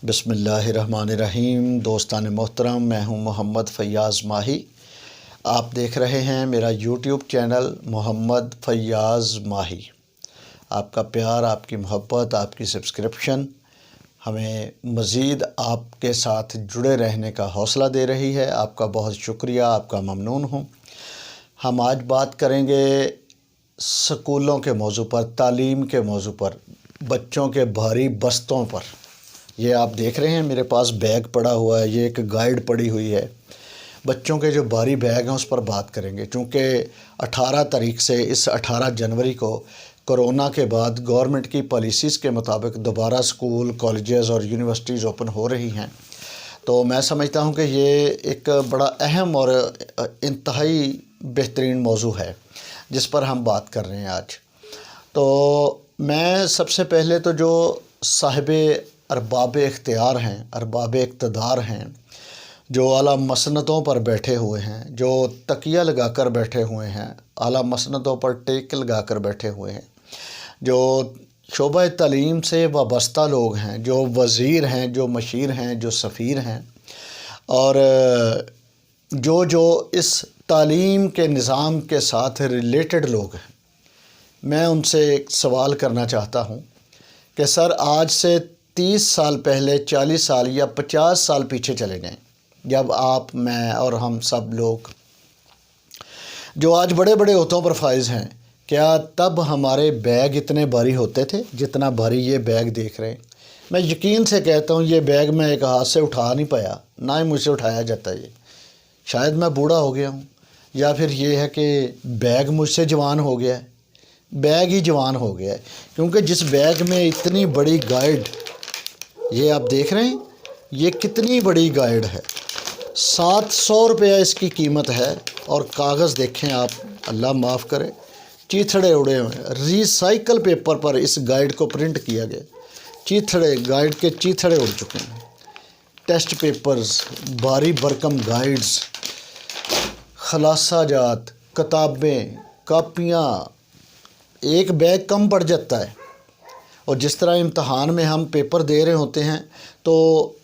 बिस्मिल्लाहिर्रहमानिर्रहीम। दोस्तान मोहतरम, मैं हूं मोहम्मद फ़ैयाज़ माही। आप देख रहे हैं मेरा यूट्यूब चैनल मोहम्मद फ़ैयाज़ माही। आपका प्यार, आपकी मोहब्बत, आपकी सब्सक्रिप्शन हमें मज़ीद आपके साथ जुड़े रहने का हौसला दे रही है। आपका बहुत शुक्रिया, आपका ममनून हूँ। हम आज बात करेंगे स्कूलों के मौजू पर, तालीम के मौजू पर, बच्चों के भारी बस्तों पर। ये आप देख रहे हैं मेरे पास बैग पड़ा हुआ है, ये एक गाइड पड़ी हुई है। बच्चों के जो भारी बैग हैं उस पर बात करेंगे, चूँकि 18 तारीख से इस 18 जनवरी को कोरोना के बाद गवर्नमेंट की पॉलिसीज़ के मुताबिक दोबारा स्कूल, कॉलेजेस और यूनिवर्सिटीज़ ओपन हो रही हैं। तो मैं समझता हूँ कि ये एक बड़ा अहम और इंतहाई बेहतरीन मौजू है जिस पर हम बात कर रहे हैं आज। तो मैं सबसे पहले तो जो साहिबे अरबाब इख्तियार हैं, अरबाब इक़्तिदार हैं, जो आला मसनदों पर बैठे हुए हैं, जो तकिया लगा कर बैठे हुए हैं, आला मसनदों पर टेक लगा कर बैठे हुए हैं, जो शोबा तालीम से वाबस्ता लोग हैं, जो वज़ीर हैं, जो मशीर हैं, जो सफ़ीर हैं, और जो इस तालीम के निज़ाम के साथ रिलेटेड लोग हैं, मैं उनसे एक सवाल करना चाहता हूँ कि सर, आज से 30 साल पहले, 40 साल या 50 साल पीछे चले जाएं, जब आप, मैं और हम सब लोग जो आज बड़े बड़े ओहदों पर फाइज़ हैं, क्या तब हमारे बैग इतने भारी होते थे जितना भारी ये बैग देख रहे हैं? मैं यकीन से कहता हूँ ये बैग मैं एक हाथ से उठा नहीं पाया, ना ही मुझसे उठाया जाता। ये शायद मैं बूढ़ा हो गया हूँ, या फिर ये है कि बैग मुझसे जवान हो गया है। बैग ही जवान हो गया है, क्योंकि जिस बैग में इतनी बड़ी गाइड, ये आप देख रहे हैं, ये कितनी बड़ी गाइड है। 700 रुपया इसकी कीमत है, और कागज़ देखें आप, अल्लाह माफ़ करे, चीथड़े उड़े हुए हैं। रिसाइकल पेपर पर इस गाइड को प्रिंट किया गया, चीथड़े, गाइड के चीथड़े उड़ चुके हैं। टेस्ट पेपर्स, भारी भरकम गाइड्स, खलासा जात, किताबें, कापियाँ, एक बैग कम पड़ जाता है। और जिस तरह इम्तहान में हम पेपर दे रहे होते हैं तो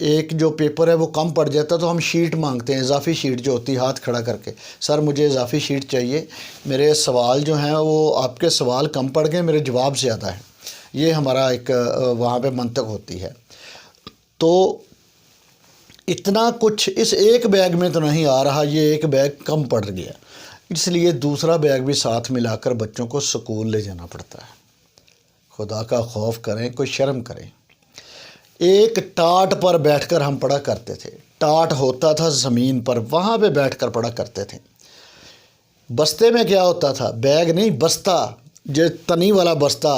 एक जो पेपर है वो कम पड़ जाता है, तो हम शीट मांगते हैं, इजाफ़ी शीट जो होती है, हाथ खड़ा करके, सर मुझे इजाफ़ी शीट चाहिए, मेरे सवाल जो हैं वो, आपके सवाल कम पड़ गए, मेरे जवाब ज़्यादा है। ये हमारा एक वहाँ पे मंतक होती है। तो इतना कुछ इस एक बैग में तो नहीं आ रहा, ये एक बैग कम पड़ गया, इसलिए दूसरा बैग भी साथ मिलाकर बच्चों को स्कूल ले जाना पड़ता है। खुदा का खौफ करें, कोई शर्म करें। एक टाट पर बैठकर हम पढ़ा करते थे। टाट होता था ज़मीन पर, वहाँ पे बैठकर पढ़ा करते थे। बस्ते में क्या होता था? बैग नहीं, बस्ता, जो तनी वाला बस्ता,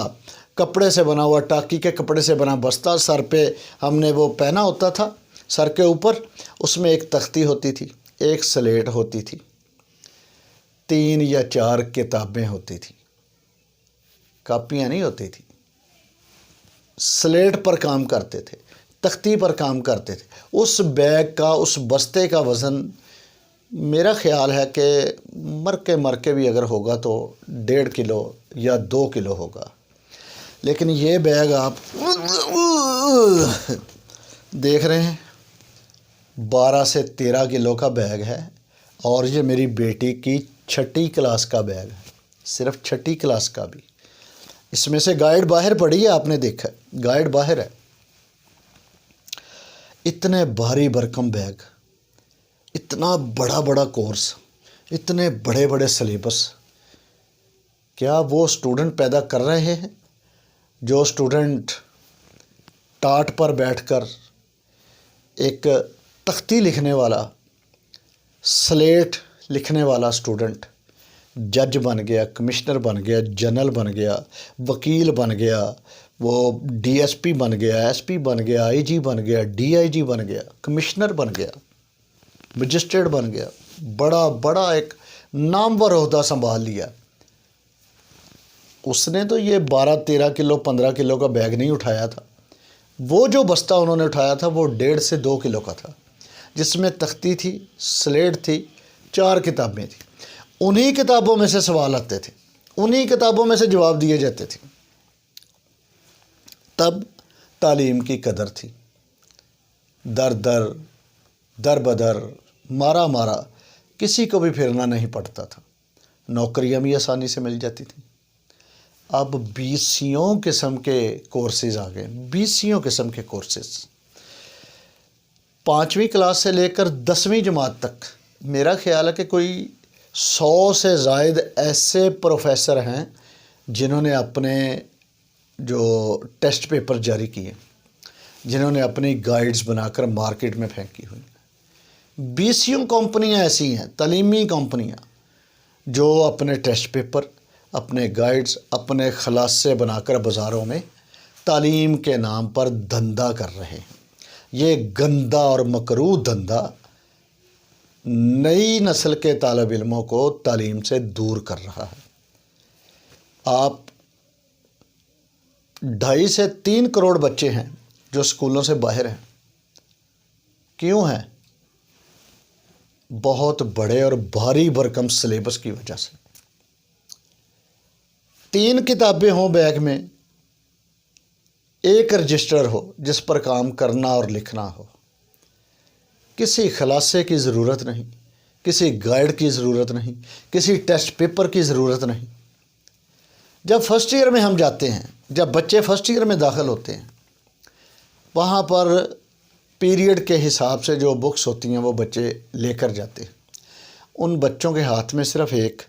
कपड़े से बना हुआ, टाकी के कपड़े से बना बस्ता, सर पे हमने वो पहना होता था, सर के ऊपर। उसमें एक तख्ती होती थी, एक स्लेट होती थी, 3 या 4 किताबें होती थी, कापियाँ नहीं होती थी। स्लेट पर काम करते थे, तख्ती पर काम करते थे। उस बैग का, उस बस्ते का वज़न मेरा ख़्याल है कि मर के भी अगर होगा तो 1.5 किलो या 2 किलो होगा। लेकिन ये बैग आप देख रहे हैं, 12 से 13 किलो का बैग है। और ये मेरी बेटी की 6ठी क्लास का बैग है, सिर्फ 6ठी क्लास का भी। इसमें से गाइड बाहर पड़ी है, आपने देखा, गाइड बाहर है। इतने भारी भरकम बैग, इतना बड़ा बड़ा कोर्स, इतने बड़े बड़े सिलेबस, क्या वो स्टूडेंट पैदा कर रहे हैं जो स्टूडेंट टाट पर बैठकर एक तख्ती लिखने वाला, स्लेट लिखने वाला स्टूडेंट जज बन गया, कमिश्नर बन गया, जनरल बन गया, वकील बन गया, वो डीएसपी बन गया, एसपी बन गया, आईजी बन गया, डीआईजी बन गया, कमिश्नर बन गया, मजिस्ट्रेट बन गया, बड़ा बड़ा एक नामवर ओहदा संभाल लिया। उसने तो ये 12-13 किलो, 15 किलो का बैग नहीं उठाया था। वो जो बस्ता उन्होंने उठाया था वो 1.5 से 2 किलो का था, जिसमें तख्ती थी, स्लेट थी, 4 किताबें थी। उन्हीं किताबों में से सवाल आते थे, उन्हीं किताबों में से जवाब दिए जाते थे। तब तालीम की कदर थी। दर दर, दर बदर, मारा मारा, किसी को भी फिरना नहीं पड़ता था। नौकरियां भी आसानी से मिल जाती थी। अब बीसियों किस्म के कोर्सेज आ गए, बीसियों किस्म के कोर्सेज। 5वीं क्लास से लेकर 10वीं जमात तक मेरा ख्याल है कि कोई 100 से ज़ायद ऐसे प्रोफेसर हैं जिन्होंने अपने जो टेस्ट पेपर जारी किए, जिन्होंने अपनी गाइड्स बनाकर मार्केट में फेंकी हुई। 20 कंपनियां ऐसी हैं, तालीमी कंपनियां, जो अपने टेस्ट पेपर, अपने गाइड्स, अपने खलासे बनाकर बाज़ारों में तालीम के नाम पर धंधा कर रहे हैं। ये गंदा और मकरूह धंधा नई नस्ल के तालिब इल्मों को तालीम से दूर कर रहा है। आप 2.5 से 3 करोड़ बच्चे हैं जो स्कूलों से बाहर हैं। क्यों हैं? बहुत बड़े और भारी भरकम सिलेबस की वजह से। 3 किताबें हों बैग में, 1 रजिस्टर हो जिस पर काम करना और लिखना हो। किसी खलासे की ज़रूरत नहीं, किसी गाइड की ज़रूरत नहीं, किसी टेस्ट पेपर की ज़रूरत नहीं। जब फर्स्ट ईयर में हम जाते हैं, जब बच्चे फर्स्ट ईयर में दाखिल होते हैं, वहाँ पर पीरियड के हिसाब से जो बुक्स होती हैं वो बच्चे लेकर जाते हैं। उन बच्चों के हाथ में सिर्फ़ एक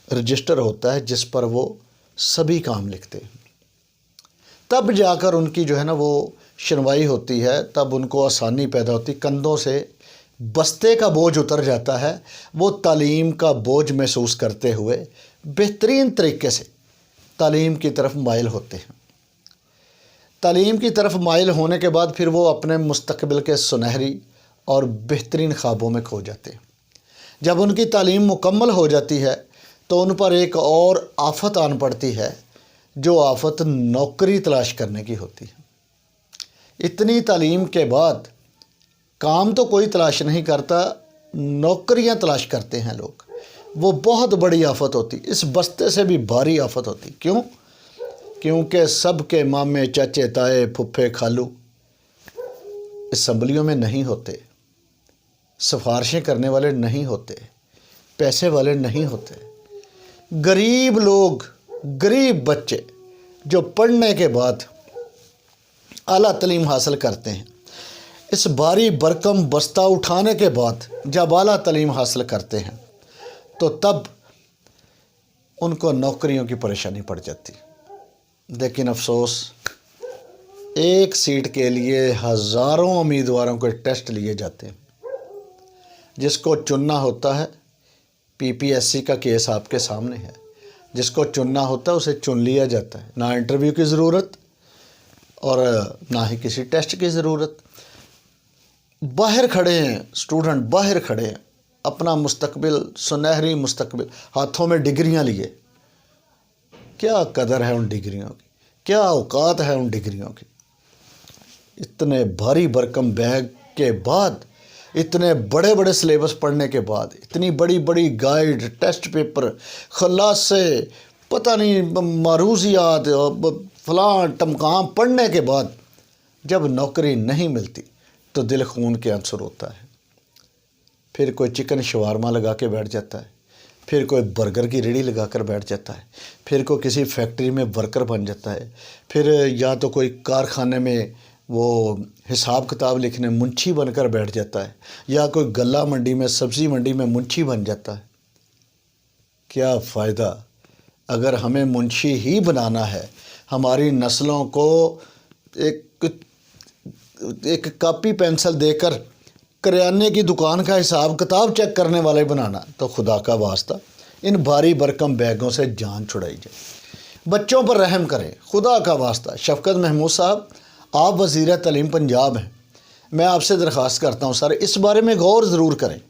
रजिस्टर होता है जिस पर वो सभी काम लिखते हैं। तब जाकर उनकी जो है ना वो सुनवाई होती है, तब उनको आसानी पैदा होती, कंधों से बस्ते का बोझ उतर जाता है। वो तालीम का बोझ महसूस करते हुए बेहतरीन तरीके से तालीम की तरफ माइल होते हैं। तालीम की तरफ माइल होने के बाद फिर वो अपने मुस्तकबिल के सुनहरी और बेहतरीन ख्वाबों में खो जाते हैं। जब उनकी तालीम मुकम्मल हो जाती है तो उन पर एक और आफत आन पड़ती है, जो आफत नौकरी तलाश करने की होती है। इतनी तालीम के बाद काम तो कोई तलाश नहीं करता, नौकरियां तलाश करते हैं लोग। वो बहुत बड़ी आफत होती, इस बस्ते से भी भारी आफत होती। क्यों? क्योंकि सबके मामे, चाचे, ताए, फुफ्फे, खालू असम्बलियों में नहीं होते, सिफारिशें करने वाले नहीं होते, पैसे वाले नहीं होते। गरीब लोग, गरीब बच्चे जो पढ़ने के बाद आला तालीम हासिल करते हैं, इस भारी भरकम बस्ता उठाने के बाद जब आला तालीम हासिल करते हैं तो तब उनको नौकरियों की परेशानी पड़ जाती। लेकिन अफसोस, एक सीट के लिए हज़ारों उम्मीदवारों के टेस्ट लिए जाते हैं। जिसको चुनना होता है, पीपीएससी का केस आपके सामने है, जिसको चुनना होता है उसे चुन लिया जाता है। ना इंटरव्यू की ज़रूरत और ना ही किसी टेस्ट की ज़रूरत। बाहर खड़े हैं स्टूडेंट, बाहर खड़े हैं, अपना मुस्तकबिल, सुनहरी मुस्तकबिल, हाथों में डिग्रियां लिए। क्या कदर है उन डिग्रियों की, क्या औकात है उन डिग्रियों की। इतने भारी भरकम बैग के बाद, इतने बड़े बड़े सिलेबस पढ़ने के बाद, इतनी बड़ी बड़ी गाइड, टेस्ट पेपर, खलासे, पता नहीं मारूजियात, फलां टमकाम पढ़ने के बाद जब नौकरी नहीं मिलती तो दिल खून के आंसू होता है। फिर कोई चिकन शवारमा लगा के बैठ जाता है, फिर कोई बर्गर की रेड़ी लगा कर बैठ जाता है, फिर कोई किसी फैक्ट्री में वर्कर बन जाता है, फिर या तो कोई कारखाने में वो हिसाब किताब लिखने मुंशी बनकर बैठ जाता है, या कोई गल्ला मंडी में, सब्ज़ी मंडी में मुंशी बन जाता है। क्या फ़ायदा? अगर हमें मुंशी ही बनाना है, हमारी नस्लों को एक कॉपी पेंसिल देकर करियाने की दुकान का हिसाब किताब चेक करने वाले बनाना, तो खुदा का वास्ता इन भारी भरकम बैगों से जान छुड़ाई जाए। बच्चों पर रहम करें, खुदा का वास्ता। शफकत महमूद साहब, आप वज़ीर तालीम पंजाब हैं, मैं आपसे दरख्वास्त करता हूँ सर, इस बारे में गौर ज़रूर करें।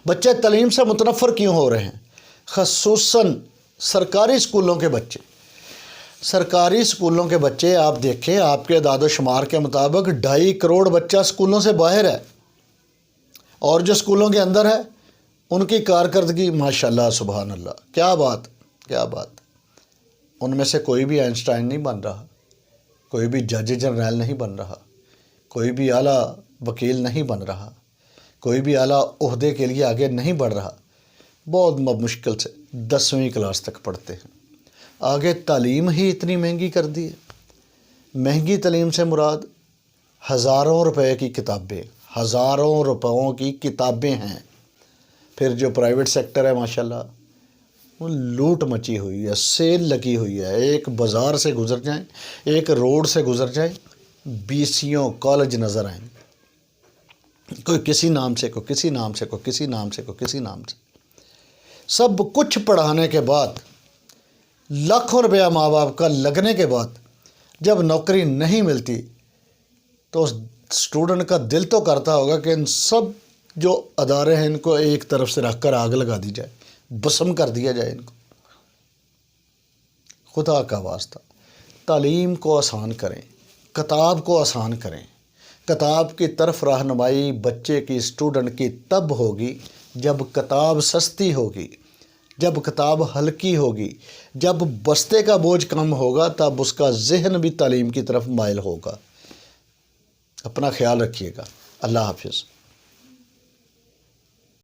बच्चे तालीम से मुतनफ़र क्यों हो रहे हैं? ख़ुसूसन सरकारी स्कूलों के बच्चे। सरकारी स्कूलों के बच्चे आप देखें, आपके दादो शुमार के मुताबिक 2.5 करोड़ बच्चा स्कूलों से बाहर है, और जो स्कूलों के अंदर है उनकी कारकर्दगी माशाल्लाह सुभान अल्लाह, क्या बात, क्या बात। उनमें से कोई भी आइंस्टाइन नहीं बन रहा, कोई भी जज जनरल नहीं बन रहा, کوئی بھی اعلیٰ وکیل نہیں بن رہا، کوئی بھی اعلیٰ عہدے کے لیے آگے نہیں بڑھ رہا، بہت مشکل سے 10ویں کلاس تک پڑھتے ہیں۔ آگے تعلیم ہی اتنی مہنگی کر دی ہے۔ مہنگی تعلیم سے مراد ہزاروں روپے کی کتابیں، ہزاروں روپوں کی کتابیں ہیں۔ پھر جو پرائیویٹ سیکٹر ہے ماشاءاللہ، وہ لوٹ مچی ہوئی ہے، سیل لگی ہوئی ہے۔ ایک بازار سے گزر جائیں، ایک روڈ سے گزر جائیں، 20 کالج نظر آئیں، کوئی کسی نام سے، کوئی کسی نام سے، کوئی کسی نام سے، کوئی کسی نام سے۔ سب کچھ پڑھانے کے بعد، لاکھوں روپیہ ماں باپ کا لگنے کے بعد جب نوکری نہیں ملتی تو اس اسٹوڈنٹ کا دل تو کرتا ہوگا کہ ان سب جو ادارے ہیں ان کو ایک طرف سے رکھ کر آگ لگا دی جائے، بسم کر دیا جائے ان کو۔ خدا کا واسطہ تعلیم کو آسان کریں، کتاب کو آسان کریں۔ کتاب کی طرف رہنمائی بچے کی، اسٹوڈنٹ کی تب ہوگی جب کتاب سستی ہوگی، جب کتاب ہلکی ہوگی، جب بستے کا بوجھ کم ہوگا، تب اس کا ذہن بھی تعلیم کی طرف مائل ہوگا۔ اپنا خیال رکھیے گا۔ اللہ حافظ۔